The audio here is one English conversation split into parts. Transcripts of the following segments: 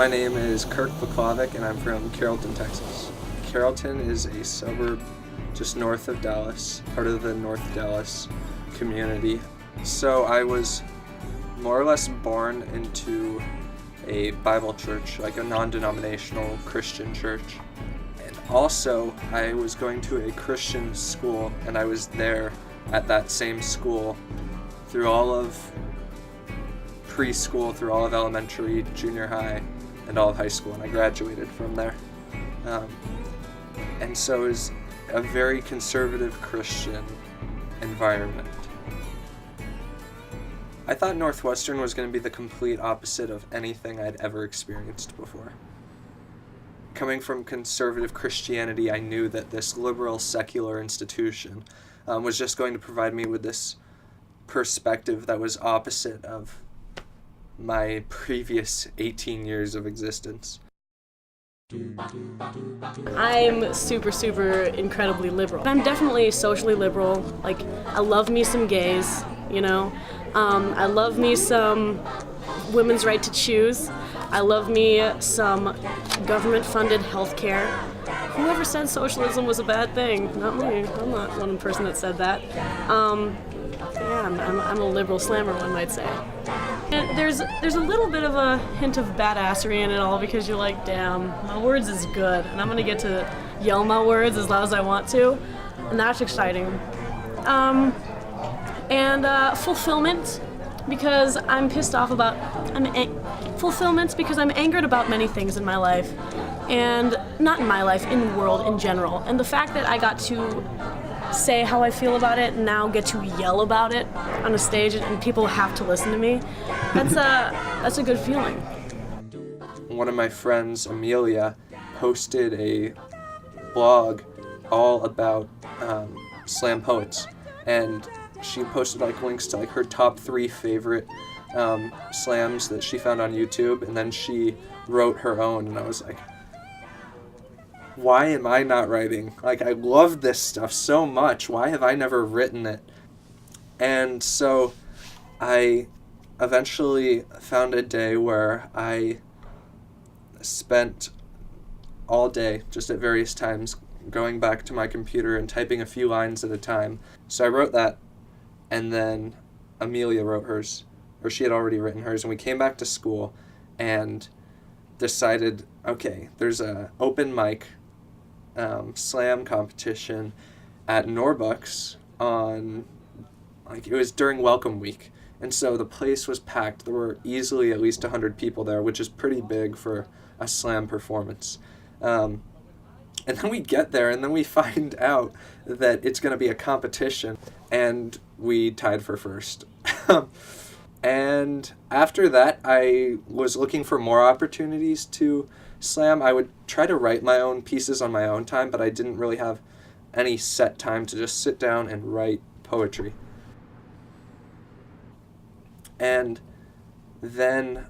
My name is Kirk Vaclavik, and I'm from Carrollton, Texas. Carrollton is a suburb just north of Dallas, part of the North Dallas community. So I was more or less born into a Bible church, like a non-denominational Christian church. And also, I was going to a Christian school, and I was there at that same school through all of preschool, through all of elementary, junior high, and all of high school, and I graduated from there. And so it was a very conservative Christian environment. I thought Northwestern was going to be the complete opposite of anything I'd ever experienced before. Coming from conservative Christianity, I knew that this liberal secular institution was just going to provide me with this perspective that was opposite of my previous 18 years of existence. I'm super incredibly liberal. I'm definitely socially liberal. Like, I love me some gays, you know. I love me some women's right to choose. I love me some government-funded health care. Whoever said socialism was a bad thing? Not me. I'm not one person that said that. Yeah, I'm a liberal slammer, one might say. And there's a little bit of a hint of badassery in it all, because you're like, damn, my words is good, and I'm gonna get to yell my words as loud as I want to, and that's exciting. And fulfillment, because I'm pissed off about, fulfillment because I'm angered about many things in my life, and not in my life, in the world in general. And the fact that I got to say how I feel about it and now get to yell about it on a stage and people have to listen to me, that's a good feeling. One of my friends, Amelia, posted a blog all about slam poets, and she posted like links to like her top 3 favorite slams that she found on YouTube, and then she wrote her own, and I was like, why am I not writing? Like, I love this stuff so much. Why have I never written it? And so I eventually found a day where I spent all day, just at various times, going back to my computer and typing a few lines at a time. So I wrote that, and then Amelia wrote hers, or she had already written hers, and we came back to school and decided, okay, there's a open mic slam competition at Norbucks on, like, it was during Welcome Week, and so the place was packed. There were easily at least 100 people there, which is pretty big for a slam performance. And then we get there, and then we find out that it's going to be a competition, and we tied for first. And after that, I was looking for more opportunities to slam. I would try to write my own pieces on my own time, but I didn't really have any set time to just sit down and write poetry. And then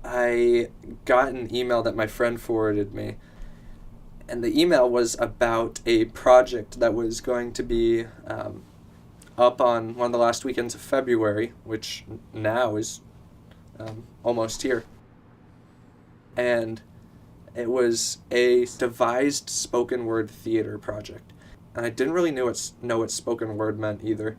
I got an email that my friend forwarded me, and the email was about a project that was going to be up on one of the last weekends of February, which now is almost here. And it was a devised spoken word theater project. And I didn't really know what spoken word meant either,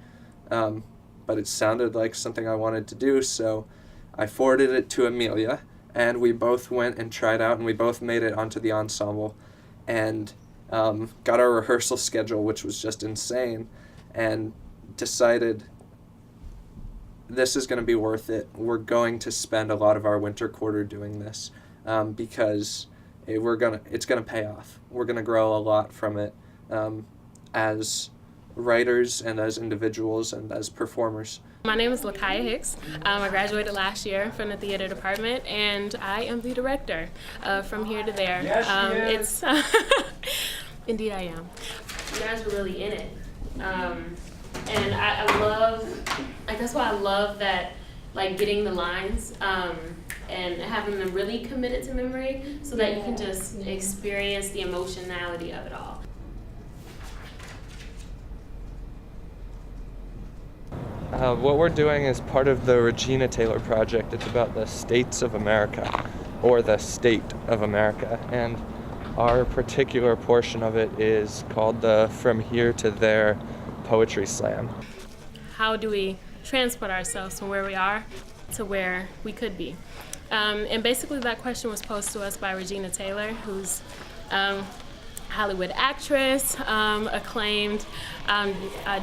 but it sounded like something I wanted to do, so I forwarded it to Amelia, and we both went and tried out, and we both made it onto the ensemble, and got our rehearsal schedule, which was just insane, and decided this is going to be worth it. We're going to spend a lot of our winter quarter doing this because it's going to pay off. We're going to grow a lot from it as writers and as individuals and as performers. My name is Lakaya Hicks. I graduated last year from the theater department, and I am the director From Here to There. Yes, Indeed I am. You guys are really in it. And that's why I love that, like, getting the lines and having them really committed to memory so that you can just experience the emotionality of it all. What we're doing is part of the Regina Taylor Project. It's about the states of America, or the state of America, and our particular portion of it is called the From Here to There Poetry Slam. How do we transport ourselves from where we are to where we could be? And basically that question was posed to us by Regina Taylor, who's Hollywood actress, acclaimed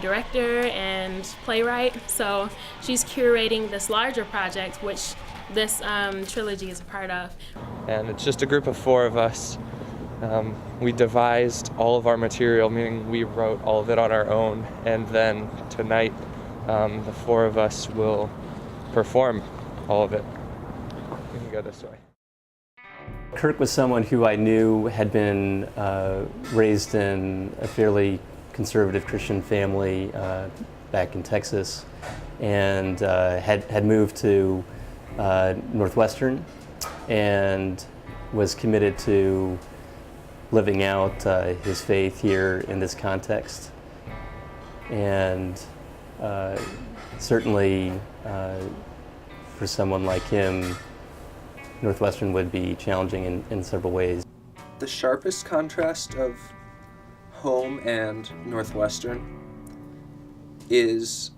director and playwright. So she's curating this larger project, which this trilogy is a part of. And it's just a group of 4 of us. We devised all of our material, meaning we wrote all of it on our own, and then tonight the 4 of us will perform all of it. You can go this way. Kirk was someone who I knew had been raised in a fairly conservative Christian family back in Texas, and had moved to Northwestern and was committed to living out his faith here in this context. And certainly for someone like him, Northwestern would be challenging in several ways. The sharpest contrast of home and Northwestern is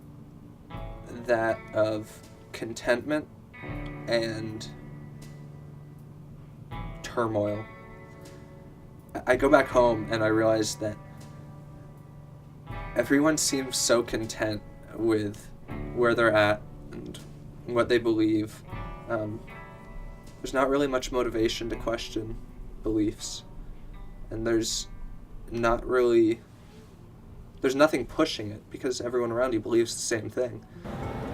that of contentment and turmoil. I go back home and I realize that everyone seems so content with where they're at and what they believe. There's not really much motivation to question beliefs, and there's nothing pushing it because everyone around you believes the same thing.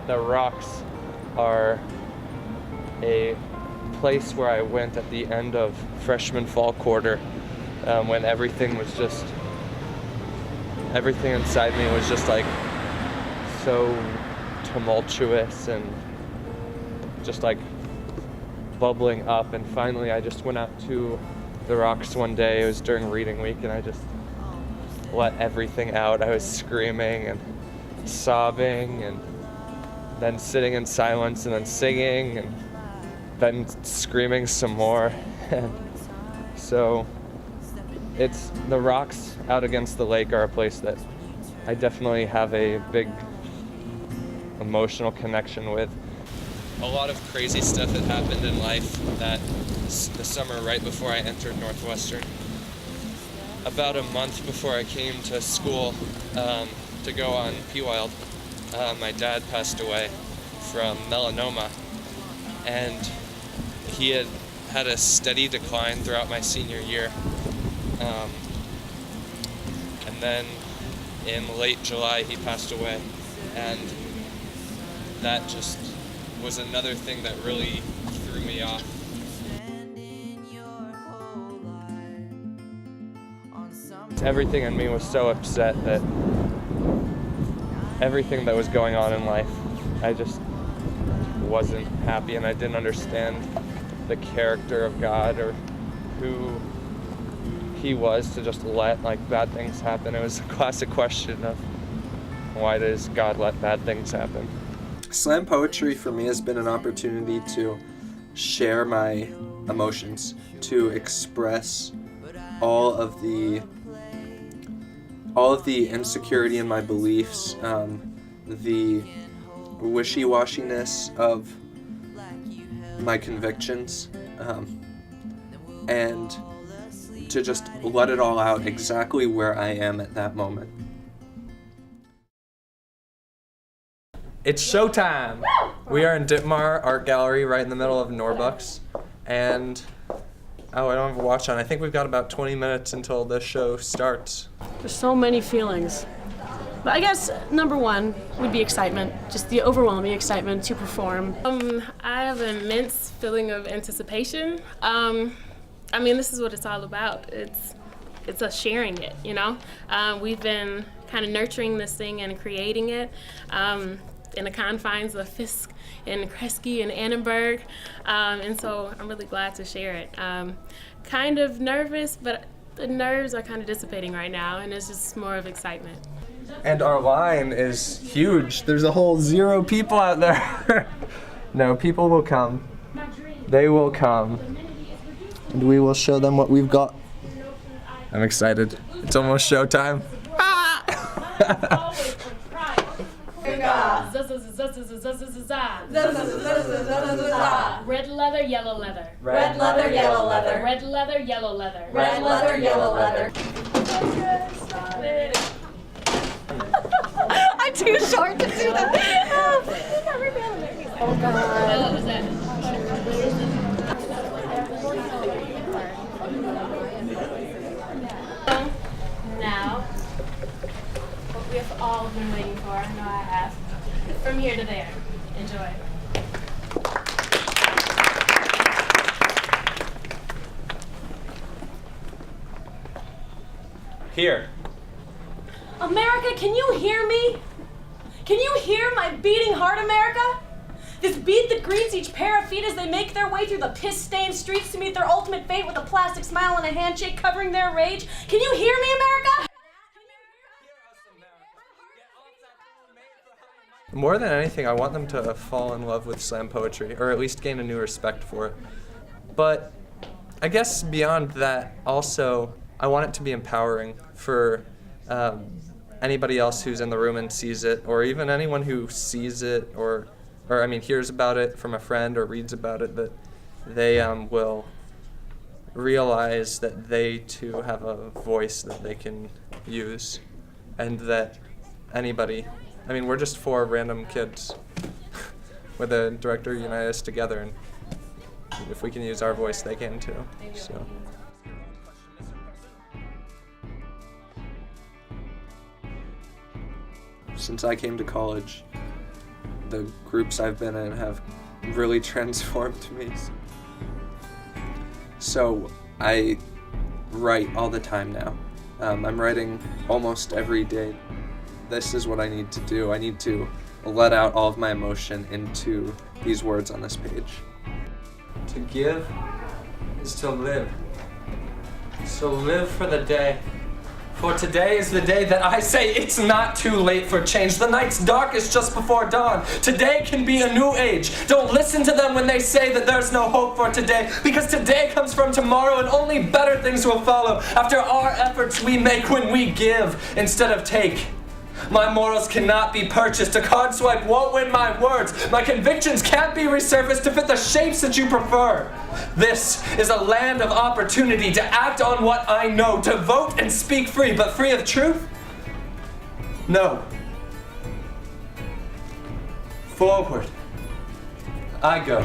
The Rocks are a place where I went at the end of freshman fall quarter, when everything inside me was just like so tumultuous and just like bubbling up. And finally I just went out to the Rocks one day. It was during reading week, and I just let everything out. I was screaming and sobbing, and then sitting in silence, and then singing, and then screaming some more. And so it's the Rocks out against the lake are a place that I definitely have a big emotional connection with. A lot of crazy stuff that happened in life the summer right before I entered Northwestern. About a month before I came to school to go on P-Wild, my dad passed away from melanoma, and he had a steady decline throughout my senior year. And then in late July he passed away, and that just was another thing that really threw me off. Everything in me was so upset that everything that was going on in life, I just wasn't happy, and I didn't understand the character of God or who he was to just let bad things happen. It was a classic question of why does God let bad things happen? Slam poetry for me has been an opportunity to share my emotions, to express all of the insecurity in my beliefs, the wishy-washiness of my convictions, and to just let it all out exactly where I am at that moment. It's showtime! We are in Ditmar Art Gallery right in the middle of Norbucks, and I don't have a watch on. I think we've got about 20 minutes until the show starts. There's so many feelings. But I guess number one would be excitement, just the overwhelming excitement to perform. I have an immense feeling of anticipation. This is what it's all about. It's us sharing it, you know? We've been kind of nurturing this thing and creating it in the confines of Fisk and Kresge and Annenberg, and so I'm really glad to share it. Kind of nervous, but the nerves are kind of dissipating right now, and it's just more of excitement. And our line is huge. There's a whole 0 people out there. No, people will come. They will come. And we will show them what we've got. I'm excited. It's almost showtime. Red leather, yellow leather. Red leather, yellow leather. Red leather, yellow leather. Red leather, yellow leather. I'm too short to do that. Oh God. What was that? Now, what we have all been waiting for, I know I have. From here to there. Enjoy. Here. America, can you hear me? Can you hear my beating heart, America? This beat that greets each pair of feet as they make their way through the piss-stained streets to meet their ultimate fate with a plastic smile and a handshake covering their rage. Can you hear me, America? More than anything, I want them to fall in love with slam poetry, or at least gain a new respect for it. But I guess beyond that, also, I want it to be empowering for anybody else who's in the room and sees it, or even anyone who sees it, or hears about it from a friend or reads about it, that they will realize that they too have a voice that they can use, and that anybody, we're just 4 random kids with a director unite us together, and if we can use our voice, they can too. So. Since I came to college, the groups I've been in have really transformed me. So I write all the time now. I'm writing almost every day. This is what I need to do. I need to let out all of my emotion into these words on this page. To give is to live. So live for the day. For today is the day that I say it's not too late for change. The night's darkest just before dawn. Today can be a new age. Don't listen to them when they say that there's no hope for today, because today comes from tomorrow and only better things will follow after our efforts we make when we give instead of take. My morals cannot be purchased. A card swipe won't win my words. My convictions can't be resurfaced to fit the shapes that you prefer. This is a land of opportunity to act on what I know, to vote and speak free, but free of truth? No. Forward I go.